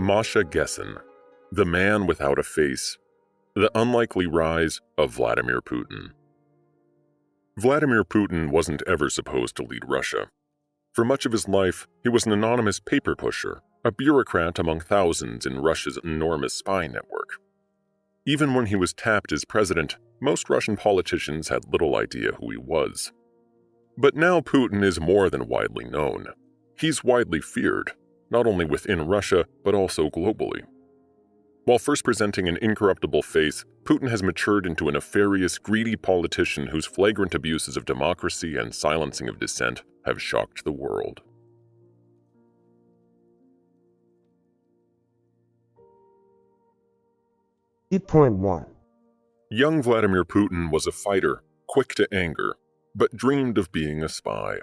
Masha Gessen, The Man Without a Face, The Unlikely Rise of Vladimir Putin. Vladimir Putin wasn't ever supposed to lead Russia. For much of his life, he was an anonymous paper pusher, a bureaucrat among thousands in Russia's enormous spy network. Even when he was tapped as president, most Russian politicians had little idea who he was. But now Putin is more than widely known. He's widely feared, not only within Russia, but also globally. While first presenting an incorruptible face, Putin has matured into a nefarious, greedy politician whose flagrant abuses of democracy and silencing of dissent have shocked the world. Point 1. Young Vladimir Putin was a fighter, quick to anger, but dreamed of being a spy.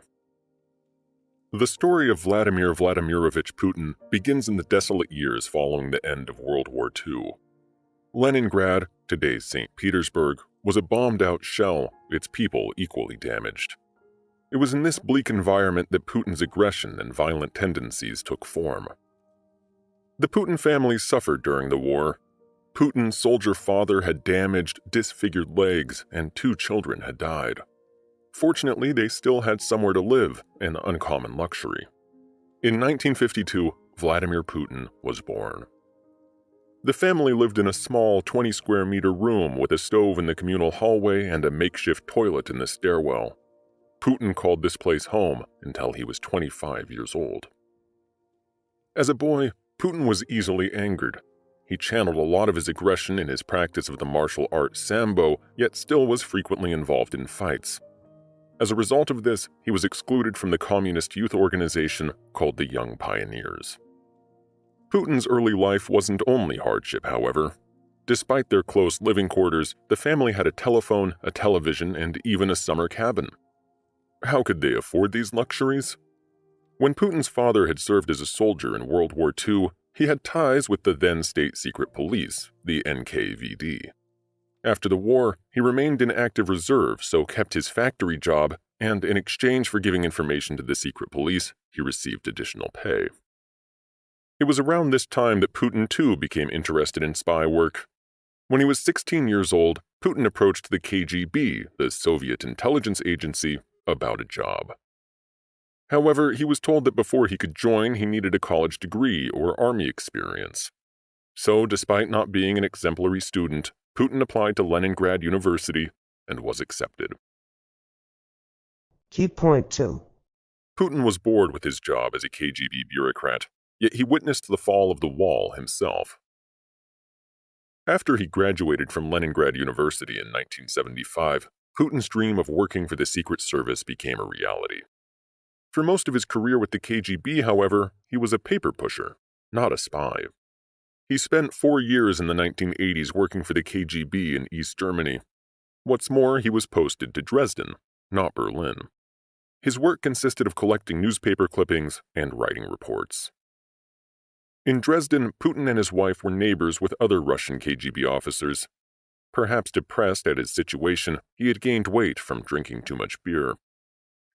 The story of Vladimir Vladimirovich Putin begins in the desolate years following the end of World War II. Leningrad, today's St. Petersburg, was a bombed-out shell, its people equally damaged. It was in this bleak environment that Putin's aggression and violent tendencies took form. The Putin family suffered during the war. Putin's soldier father had damaged, disfigured legs, and 2 children had died. Fortunately, they still had somewhere to live, an uncommon luxury. In 1952, Vladimir Putin was born. The family lived in a small 20-square-meter room with a stove in the communal hallway and a makeshift toilet in the stairwell. Putin called this place home until he was 25 years old. As a boy, Putin was easily angered. He channeled a lot of his aggression in his practice of the martial art Sambo, yet still was frequently involved in fights. As a result of this, he was excluded from the communist youth organization called the Young Pioneers. Putin's early life wasn't only hardship, however. Despite their close living quarters, the family had a telephone, a television, and even a summer cabin. How could they afford these luxuries? When Putin's father had served as a soldier in World War II, he had ties with the then state secret police, the NKVD. After the war, he remained in active reserve, so kept his factory job, and in exchange for giving information to the secret police, he received additional pay. It was around this time that Putin too became interested in spy work. When he was 16 years old, Putin approached the KGB, the Soviet intelligence agency, about a job. However, he was told that before he could join, he needed a college degree or army experience. So, despite not being an exemplary student, Putin applied to Leningrad University and was accepted. Point 2. Putin was bored with his job as a KGB bureaucrat, yet he witnessed the fall of the wall himself. After he graduated from Leningrad University in 1975, Putin's dream of working for the Secret Service became a reality. For most of his career with the KGB, however, he was a paper pusher, not a spy. He spent 4 years in the 1980s working for the KGB in East Germany. What's more, he was posted to Dresden, not Berlin. His work consisted of collecting newspaper clippings and writing reports. In Dresden, Putin and his wife were neighbors with other Russian KGB officers. Perhaps depressed at his situation, he had gained weight from drinking too much beer.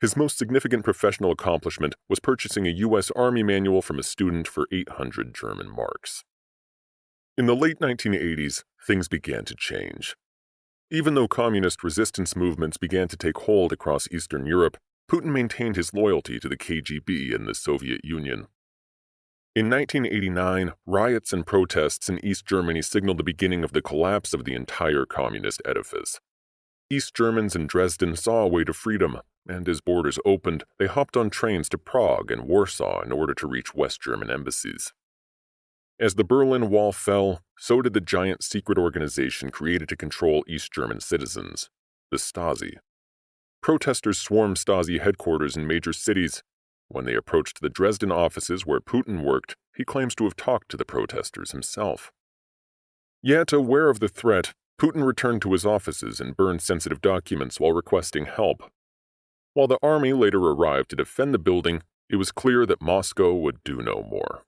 His most significant professional accomplishment was purchasing a U.S. Army manual from a student for 800 German marks. In the late 1980s, things began to change. Even though communist resistance movements began to take hold across Eastern Europe, Putin maintained his loyalty to the KGB and the Soviet Union. In 1989, riots and protests in East Germany signaled the beginning of the collapse of the entire communist edifice. East Germans in Dresden saw a way to freedom, and as borders opened, they hopped on trains to Prague and Warsaw in order to reach West German embassies. As the Berlin Wall fell, so did the giant secret organization created to control East German citizens, the Stasi. Protesters swarmed Stasi headquarters in major cities. When they approached the Dresden offices where Putin worked, he claims to have talked to the protesters himself. Yet, aware of the threat, Putin returned to his offices and burned sensitive documents while requesting help. While the army later arrived to defend the building, it was clear that Moscow would do no more.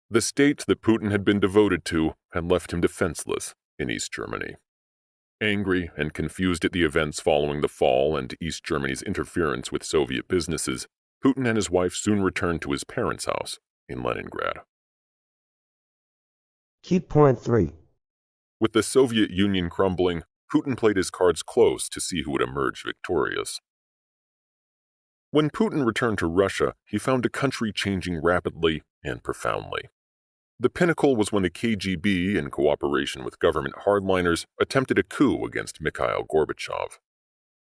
The state that Putin had been devoted to had left him defenseless in East Germany. Angry and confused at the events following the fall and East Germany's interference with Soviet businesses, Putin and his wife soon returned to his parents' house in Leningrad. Key point 3. With the Soviet Union crumbling, Putin played his cards close to see who would emerge victorious. When Putin returned to Russia, he found the country changing rapidly and profoundly. The pinnacle was when the KGB, in cooperation with government hardliners, attempted a coup against Mikhail Gorbachev.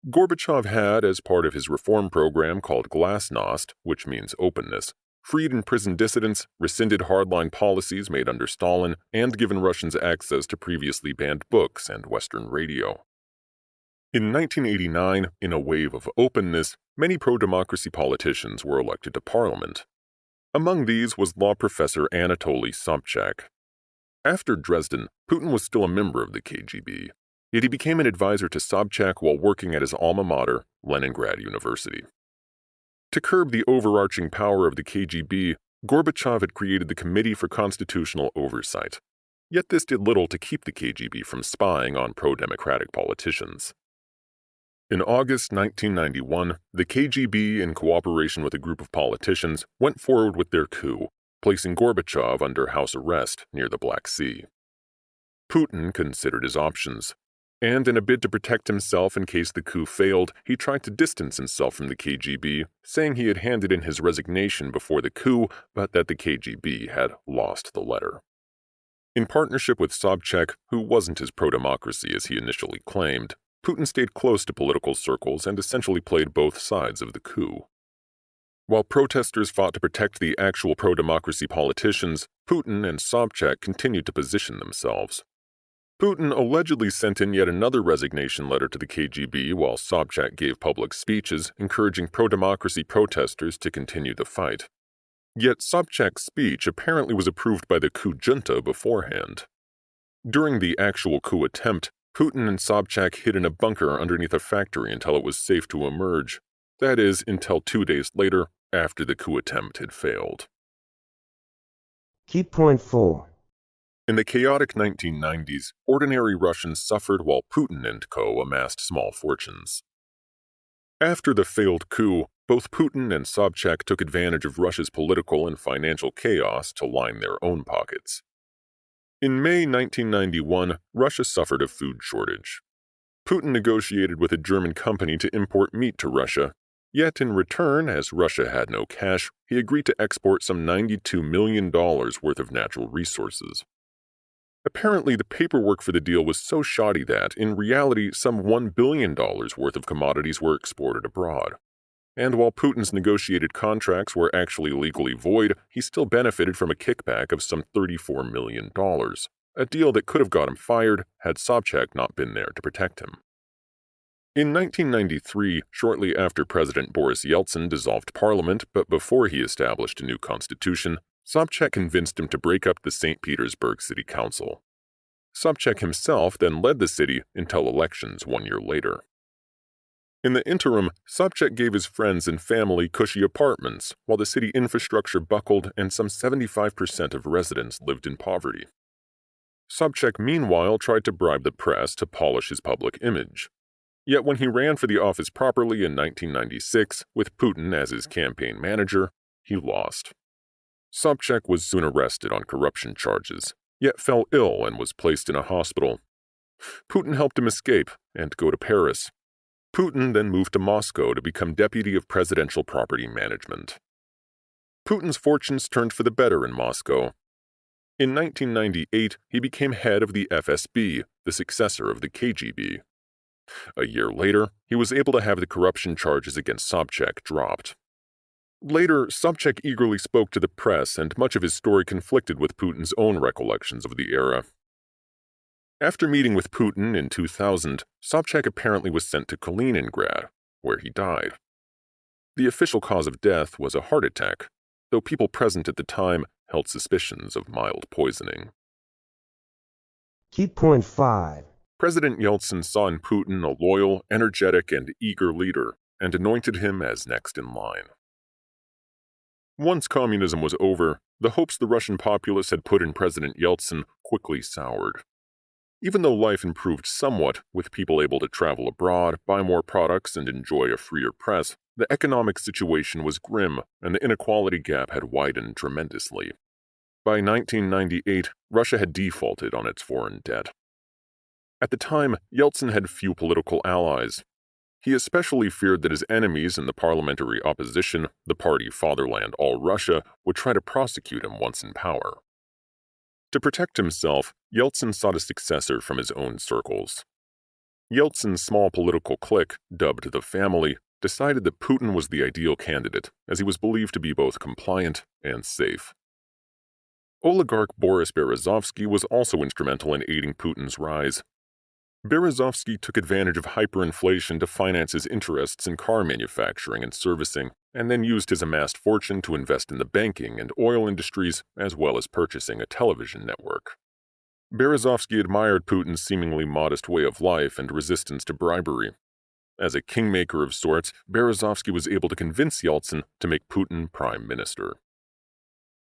Gorbachev had, as part of his reform program called Glasnost, which means openness, freed imprisoned dissidents, rescinded hardline policies made under Stalin, and given Russians access to previously banned books and Western radio. In 1989, in a wave of openness, many pro-democracy politicians were elected to parliament. Among these was law professor Anatoly Sobchak. After Dresden, Putin was still a member of the KGB, yet he became an advisor to Sobchak while working at his alma mater, Leningrad University. To curb the overarching power of the KGB, Gorbachev had created the Committee for Constitutional Oversight. Yet this did little to keep the KGB from spying on pro-democratic politicians. In August 1991, the KGB, in cooperation with a group of politicians, went forward with their coup, placing Gorbachev under house arrest near the Black Sea. Putin considered his options, and in a bid to protect himself in case the coup failed, he tried to distance himself from the KGB, saying he had handed in his resignation before the coup, but that the KGB had lost the letter. In partnership with Sobchak, who wasn't as pro-democracy as he initially claimed, Putin stayed close to political circles and essentially played both sides of the coup. While protesters fought to protect the actual pro-democracy politicians, Putin and Sobchak continued to position themselves. Putin allegedly sent in yet another resignation letter to the KGB while Sobchak gave public speeches encouraging pro-democracy protesters to continue the fight. Yet Sobchak's speech apparently was approved by the coup junta beforehand. During the actual coup attempt, Putin and Sobchak hid in a bunker underneath a factory until it was safe to emerge. That is, until 2 days later, after the coup attempt had failed. Key point 4. In the chaotic 1990s, ordinary Russians suffered while Putin and co. amassed small fortunes. After the failed coup, both Putin and Sobchak took advantage of Russia's political and financial chaos to line their own pockets. In May 1991, Russia suffered a food shortage. Putin negotiated with a German company to import meat to Russia, yet in return, as Russia had no cash, he agreed to export some $92 million worth of natural resources. Apparently, the paperwork for the deal was so shoddy that, in reality, some $1 billion worth of commodities were exported abroad. And while Putin's negotiated contracts were actually legally void, he still benefited from a kickback of some $34 million, a deal that could have got him fired had Sobchak not been there to protect him. In 1993, shortly after President Boris Yeltsin dissolved parliament but before he established a new constitution, Sobchak convinced him to break up the St. Petersburg City Council. Sobchak himself then led the city until elections 1 year later. In the interim, Sobchak gave his friends and family cushy apartments, while the city infrastructure buckled and some 75% of residents lived in poverty. Sobchak meanwhile tried to bribe the press to polish his public image. Yet when he ran for the office properly in 1996, with Putin as his campaign manager, he lost. Sobchak was soon arrested on corruption charges, yet fell ill and was placed in a hospital. Putin helped him escape and go to Paris. Putin then moved to Moscow to become deputy of presidential property management. Putin's fortunes turned for the better in Moscow. In 1998, he became head of the FSB, the successor of the KGB. A year later, he was able to have the corruption charges against Sobchak dropped. Later, Sobchak eagerly spoke to the press, and much of his story conflicted with Putin's own recollections of the era. After meeting with Putin in 2000, Sobchak apparently was sent to Kaliningrad, where he died. The official cause of death was a heart attack, though people present at the time held suspicions of mild poisoning. Key point 5. President Yeltsin saw in Putin a loyal, energetic, and eager leader, and anointed him as next in line. Once communism was over, the hopes the Russian populace had put in President Yeltsin quickly soured. Even though life improved somewhat, with people able to travel abroad, buy more products, and enjoy a freer press, the economic situation was grim, and the inequality gap had widened tremendously. By 1998, Russia had defaulted on its foreign debt. At the time, Yeltsin had few political allies. He especially feared that his enemies in the parliamentary opposition, the party Fatherland All Russia, would try to prosecute him once in power. To protect himself, Yeltsin sought a successor from his own circles. Yeltsin's small political clique, dubbed the Family, decided that Putin was the ideal candidate, as he was believed to be both compliant and safe. Oligarch Boris Berezovsky was also instrumental in aiding Putin's rise. Berezovsky took advantage of hyperinflation to finance his interests in car manufacturing and servicing, and then used his amassed fortune to invest in the banking and oil industries, as well as purchasing a television network. Berezovsky admired Putin's seemingly modest way of life and resistance to bribery. As a kingmaker of sorts, Berezovsky was able to convince Yeltsin to make Putin prime minister.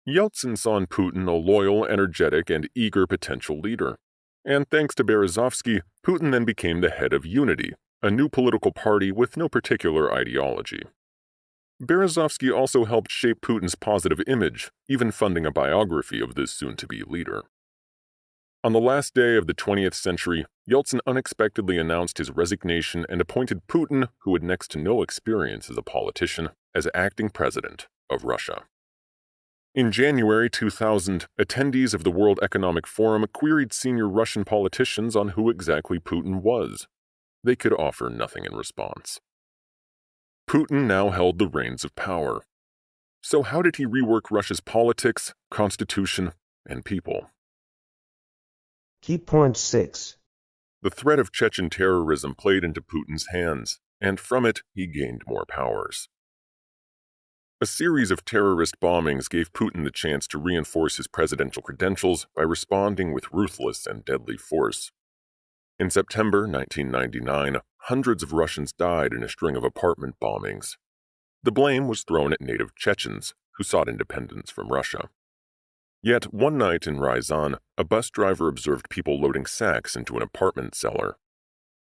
Yeltsin saw in Putin a loyal, energetic, and eager potential leader. And thanks to Berezovsky, Putin then became the head of Unity, a new political party with no particular ideology. Berezovsky also helped shape Putin's positive image, even funding a biography of this soon-to-be leader. On the last day of the 20th century, Yeltsin unexpectedly announced his resignation and appointed Putin, who had next to no experience as a politician, as acting president of Russia. In January 2000, attendees of the World Economic Forum queried senior Russian politicians on who exactly Putin was. They could offer nothing in response. Putin now held the reins of power. So how did he rework Russia's politics, constitution, and people? Key point 6. The threat of Chechen terrorism played into Putin's hands, and from it he gained more powers. A series of terrorist bombings gave Putin the chance to reinforce his presidential credentials by responding with ruthless and deadly force. In September 1999, hundreds of Russians died in a string of apartment bombings. The blame was thrown at native Chechens, who sought independence from Russia. Yet one night in Ryazan, a bus driver observed people loading sacks into an apartment cellar.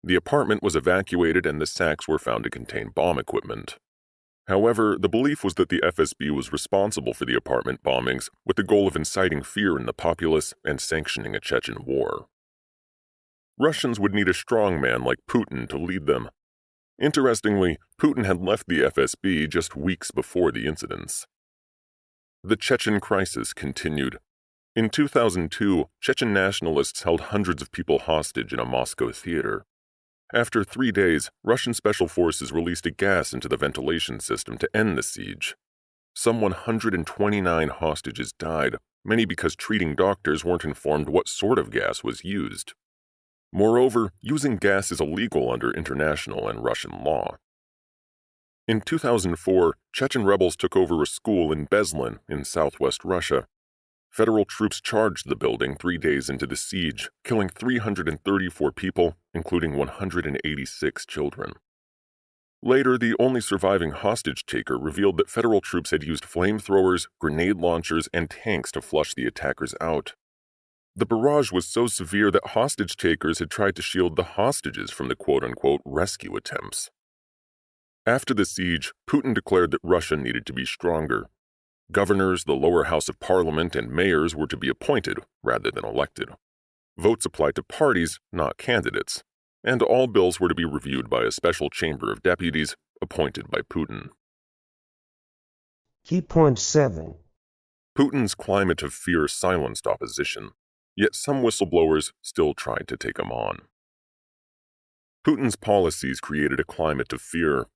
The apartment was evacuated and the sacks were found to contain bomb equipment. However, the belief was that the FSB was responsible for the apartment bombings with the goal of inciting fear in the populace and sanctioning a Chechen war. Russians would need a strong man like Putin to lead them. Interestingly, Putin had left the FSB just weeks before the incidents. The Chechen crisis continued. In 2002, Chechen nationalists held hundreds of people hostage in a Moscow theater. After 3 days, Russian special forces released a gas into the ventilation system to end the siege. Some 129 hostages died, many because treating doctors weren't informed what sort of gas was used. Moreover, using gas is illegal under international and Russian law. In 2004, Chechen rebels took over a school in Bezlin in southwest Russia. Federal troops charged the building 3 days into the siege, killing 334 people, including 186 children. Later, the only surviving hostage taker revealed that federal troops had used flamethrowers, grenade launchers, and tanks to flush the attackers out. The barrage was so severe that hostage takers had tried to shield the hostages from the quote-unquote rescue attempts. After the siege, Putin declared that Russia needed to be stronger. Governors, the lower house of parliament, and mayors were to be appointed rather than elected. Votes applied to parties, not candidates, and all bills were to be reviewed by a special chamber of deputies appointed by Putin. Key point 7. Putin's climate of fear silenced opposition, yet some whistleblowers still tried to take him on. Putin's policies created a climate of fear.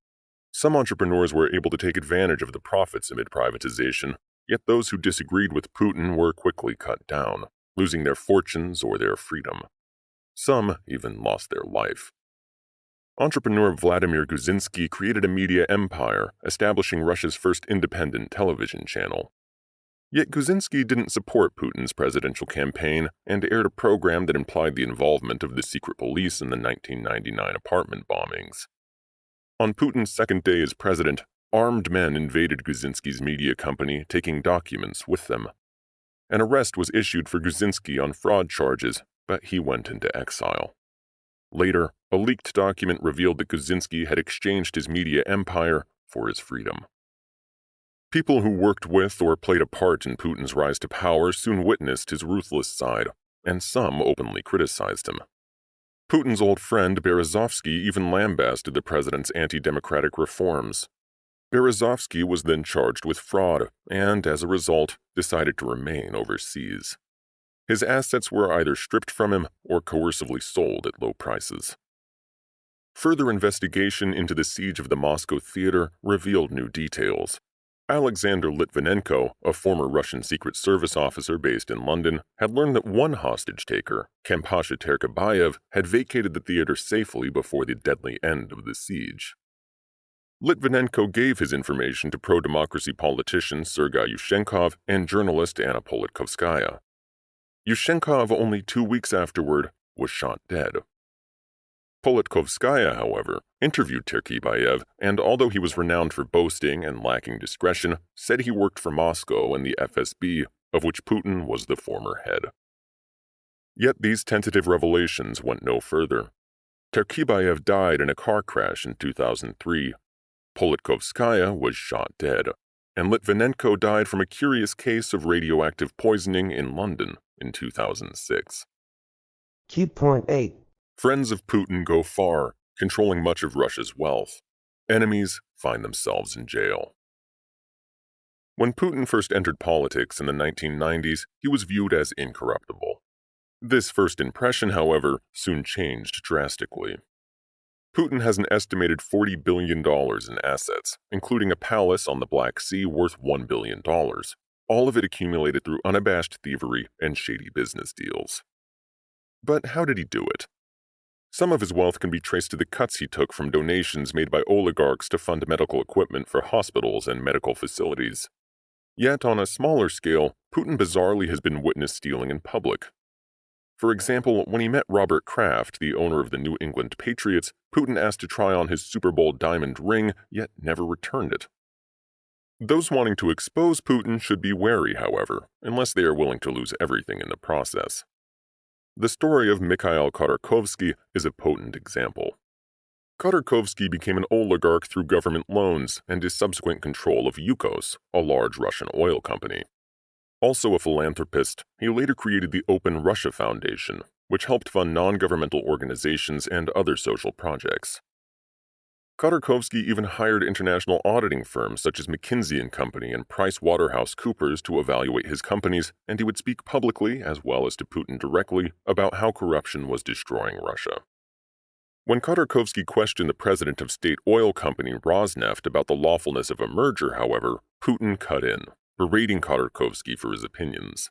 Some entrepreneurs were able to take advantage of the profits amid privatization, yet those who disagreed with Putin were quickly cut down, losing their fortunes or their freedom. Some even lost their life. Entrepreneur Vladimir Guzinsky created a media empire, establishing Russia's first independent television channel. Yet Guzinsky didn't support Putin's presidential campaign and aired a program that implied the involvement of the secret police in the 1999 apartment bombings. On Putin's second day as president, armed men invaded Guzinsky's media company, taking documents with them. An arrest was issued for Guzinsky on fraud charges, but he went into exile. Later, a leaked document revealed that Guzinsky had exchanged his media empire for his freedom. People who worked with or played a part in Putin's rise to power soon witnessed his ruthless side, and some openly criticized him. Putin's old friend Berezovsky even lambasted the president's anti-democratic reforms. Berezovsky was then charged with fraud and, as a result, decided to remain overseas. His assets were either stripped from him or coercively sold at low prices. Further investigation into the siege of the Moscow theater revealed new details. Alexander Litvinenko, a former Russian Secret Service officer based in London, had learned that one hostage-taker, Kempasha Terkabayev, had vacated the theater safely before the deadly end of the siege. Litvinenko gave his information to pro-democracy politician Sergei Yushchenkov and journalist Anna Politkovskaya. Yushchenkov, only 2 weeks afterward, was shot dead. Politkovskaya, however, interviewed Terkabayev, and although he was renowned for boasting and lacking discretion, said he worked for Moscow and the FSB, of which Putin was the former head. Yet these tentative revelations went no further. Terkabayev died in a car crash in 2003. Politkovskaya was shot dead, and Litvinenko died from a curious case of radioactive poisoning in London in 2006. Key point 8. Friends of Putin go far, controlling much of Russia's wealth. Enemies find themselves in jail. When Putin first entered politics in the 1990s, he was viewed as incorruptible. This first impression, however, soon changed drastically. Putin has an estimated $40 billion in assets, including a palace on the Black Sea worth $1 billion, all of it accumulated through unabashed thievery and shady business deals. But how did he do it? Some of his wealth can be traced to the cuts he took from donations made by oligarchs to fund medical equipment for hospitals and medical facilities. Yet, on a smaller scale, Putin bizarrely has been witnessed stealing in public. For example, when he met Robert Kraft, the owner of the New England Patriots, Putin asked to try on his Super Bowl diamond ring, yet never returned it. Those wanting to expose Putin should be wary, however, unless they are willing to lose everything in the process. The story of Mikhail Khodorkovsky is a potent example. Khodorkovsky became an oligarch through government loans and his subsequent control of Yukos, a large Russian oil company. Also a philanthropist, he later created the Open Russia Foundation, which helped fund non-governmental organizations and other social projects. Khodorkovsky even hired international auditing firms such as McKinsey & Company and PricewaterhouseCoopers to evaluate his companies, and he would speak publicly, as well as to Putin directly, about how corruption was destroying Russia. When Khodorkovsky questioned the president of state oil company Rosneft about the lawfulness of a merger, however, Putin cut in, berating Khodorkovsky for his opinions.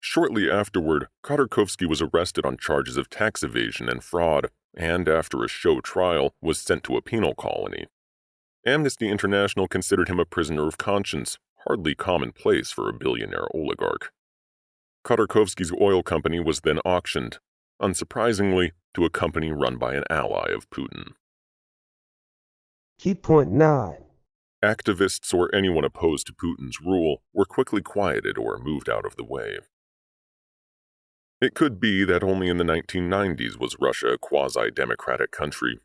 Shortly afterward, Khodorkovsky was arrested on charges of tax evasion and fraud, and after a show trial, was sent to a penal colony. Amnesty International considered him a prisoner of conscience, hardly commonplace for a billionaire oligarch. Khodorkovsky's oil company was then auctioned, unsurprisingly, to a company run by an ally of Putin. Key point 9. Activists or anyone opposed to Putin's rule were quickly quieted or moved out of the way. It could be that only in the 1990s was Russia a quasi-democratic country.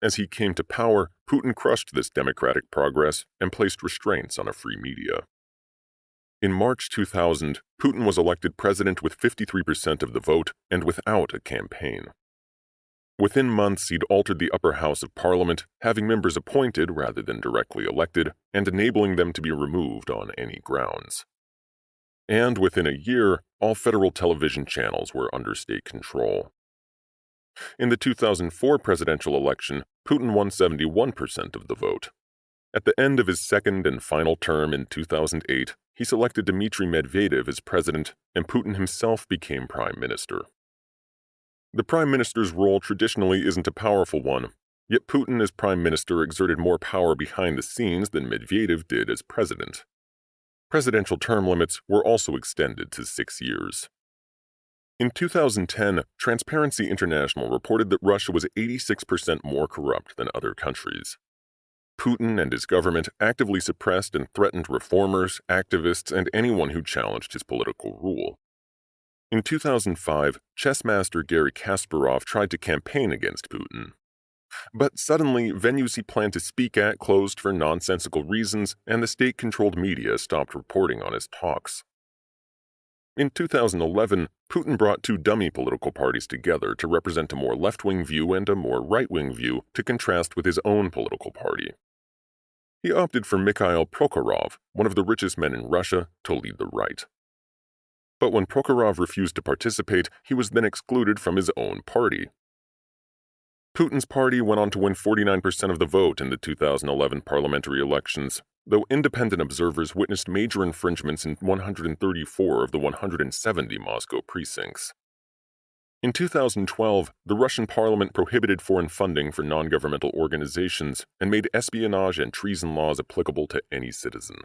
As he came to power, Putin crushed this democratic progress and placed restraints on a free media. In March 2000, Putin was elected president with 53% of the vote and without a campaign. Within months, he'd altered the upper house of parliament, having members appointed rather than directly elected, and enabling them to be removed on any grounds. And within a year, all federal television channels were under state control. In the 2004 presidential election, Putin won 71% of the vote. At the end of his second and final term in 2008, he selected Dmitry Medvedev as president, and Putin himself became prime minister. The prime minister's role traditionally isn't a powerful one, yet Putin as prime minister exerted more power behind the scenes than Medvedev did as president. Presidential term limits were also extended to 6 years. In 2010, Transparency International reported that Russia was 86% more corrupt than other countries. Putin and his government actively suppressed and threatened reformers, activists, and anyone who challenged his political rule. In 2005, chess master Garry Kasparov tried to campaign against Putin. But suddenly, venues he planned to speak at closed for nonsensical reasons, and the state-controlled media stopped reporting on his talks. In 2011, Putin brought two dummy political parties together to represent a more left-wing view and a more right-wing view to contrast with his own political party. He opted for Mikhail Prokhorov, one of the richest men in Russia, to lead the right. But when Prokhorov refused to participate, he was then excluded from his own party. Putin's party went on to win 49% of the vote in the 2011 parliamentary elections, though independent observers witnessed major infringements in 134 of the 170 Moscow precincts. In 2012, the Russian parliament prohibited foreign funding for non-governmental organizations and made espionage and treason laws applicable to any citizen.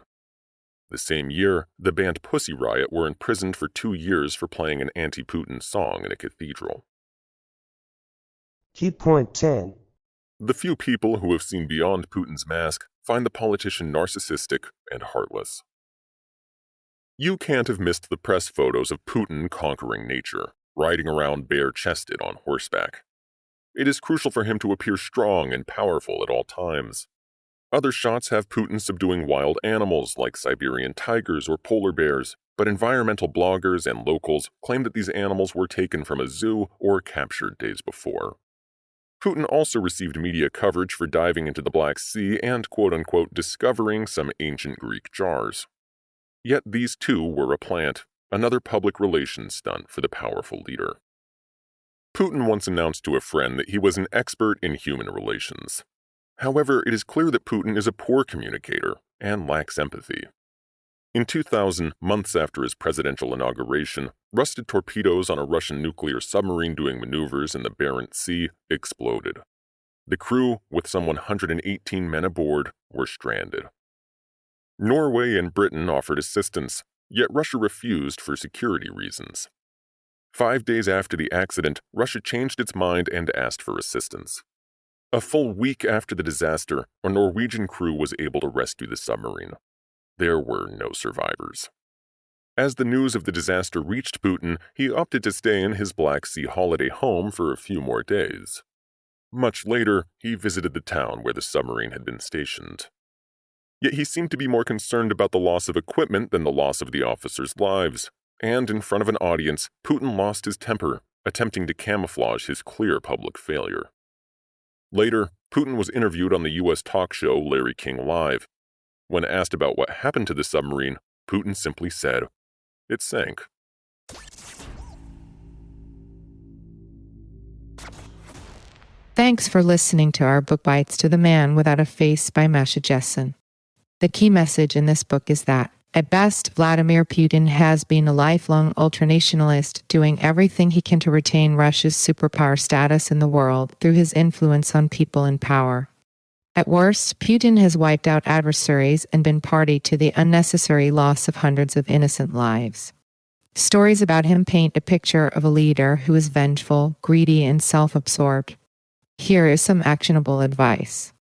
The same year, the band Pussy Riot were imprisoned for 2 years for playing an anti-Putin song in a cathedral. Key point 10. The few people who have seen beyond Putin's mask find the politician narcissistic and heartless. You can't have missed the press photos of Putin conquering nature, riding around bare-chested on horseback. It is crucial for him to appear strong and powerful at all times. Other shots have Putin subduing wild animals like Siberian tigers or polar bears, but environmental bloggers and locals claim that these animals were taken from a zoo or captured days before. Putin also received media coverage for diving into the Black Sea and quote-unquote discovering some ancient Greek jars. Yet these too were a plant, another public relations stunt for the powerful leader. Putin once announced to a friend that he was an expert in human relations. However, it is clear that Putin is a poor communicator and lacks empathy. In 2000, months after his presidential inauguration, rusted torpedoes on a Russian nuclear submarine doing maneuvers in the Barents Sea exploded. The crew, with some 118 men aboard, were stranded. Norway and Britain offered assistance, yet Russia refused for security reasons. 5 days after the accident, Russia changed its mind and asked for assistance. A full week after the disaster, a Norwegian crew was able to rescue the submarine. There were no survivors. As the news of the disaster reached Putin, he opted to stay in his Black Sea holiday home for a few more days. Much later, he visited the town where the submarine had been stationed. Yet he seemed to be more concerned about the loss of equipment than the loss of the officers' lives, and in front of an audience, Putin lost his temper, attempting to camouflage his clear public failure. Later, Putin was interviewed on the U.S. talk show Larry King Live. When asked about what happened to the submarine, Putin simply said, "It sank." Thanks for listening to our Bookbytes to the Man Without a Face by Masha Gessen. The key message in this book is that, at best, Vladimir Putin has been a lifelong ultranationalist, doing everything he can to retain Russia's superpower status in the world through his influence on people in power. At worst, Putin has wiped out adversaries and been party to the unnecessary loss of hundreds of innocent lives. Stories about him paint a picture of a leader who is vengeful, greedy, and self-absorbed. Here is some actionable advice.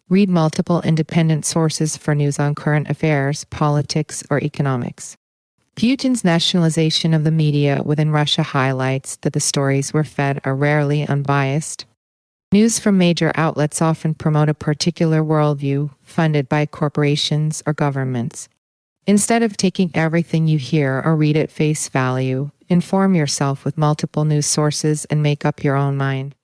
Read multiple independent sources for news on current affairs, politics, or economics. Putin's nationalization of the media within Russia highlights that the stories we're fed are rarely unbiased. News from major outlets often promote a particular worldview funded by corporations or governments. Instead of taking everything you hear or read at face value, inform yourself with multiple news sources and make up your own mind.